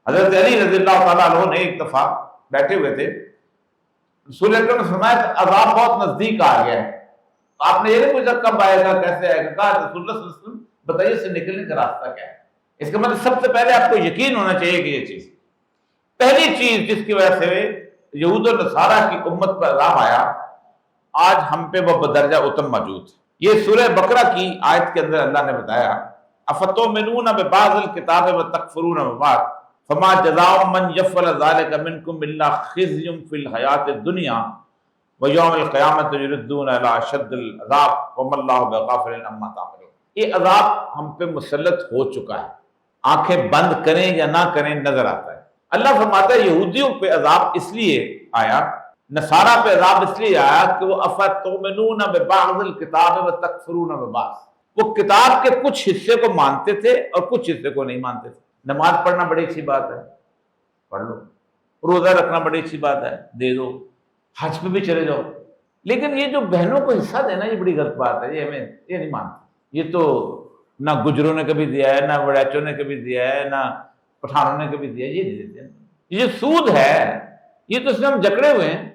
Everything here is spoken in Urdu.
حضرت علی رضی اللہ تعالیٰ عنہ نے ایک دفعہ بیٹھے ہوئے تھے، رسول اکرم نے فرمایا کہ عذاب بہت نزدیک آ گیا ہے، آپ نے یہ نہیں پوچھا کب آئے گا کیسے آئے گا، کہا رسول اللہ صلی اللہ علیہ وسلم بتائیے اس سے نکلنے کا راستہ کیا ہے۔ اس کا مطلب سب سے پہلے آپ کو یقین ہونا چاہیے کہ یہ چیز پہلی چیز جس کی وجہ سے یہود و نصارہ کی امت پر عذاب آیا، آج ہم پہ وہ بدرجہ اتم موجود ہے۔ یہ سورہ بقرہ کی آیت کے اندر اللہ نے بتایا افتؤمنون ببعض الکتاب وتکفرون ببعض فما جزاء من یفعل ذلک منکم الا خزی فی الحیاۃ الدنیا ویوم القیامۃ یردون الی اشد العذاب وما اللہ بغافل عما تعملون۔ یہ عذاب ہم پہ مسلط ہو چکا ہے، آنکھیں بند کریں یا نہ کریں نظر آتا ہے۔ اللہ فرماتا ہے یہودیوں پہ عذاب اس لیے آیا، نصارہ پہ عذاب اس لیے آیا کہ وہ افتؤمنون ببعض الکتاب وتکفرون ببعض، وہ کتاب کے کچھ حصے کو مانتے تھے اور کچھ حصے کو نہیں مانتے تھے۔ نماز پڑھنا بڑی اچھی بات ہے، پڑھ لو، روزہ رکھنا بڑی اچھی بات ہے، دے دو، حج پہ بھی چلے جاؤ، لیکن یہ جو بہنوں کو حصہ دینا یہ بڑی غلط بات ہے، یہ نہیں مانتے۔ یہ تو نہ گجروں نے کبھی دیا ہے، نہ وڑیچوں نے کبھی دیا ہے، نہ پٹھانوں نے کبھی دیا ہے، یہ نہیں دیتے۔ یہ جو سود ہے یہ تو اس میں ہم جکڑے ہوئے ہیں،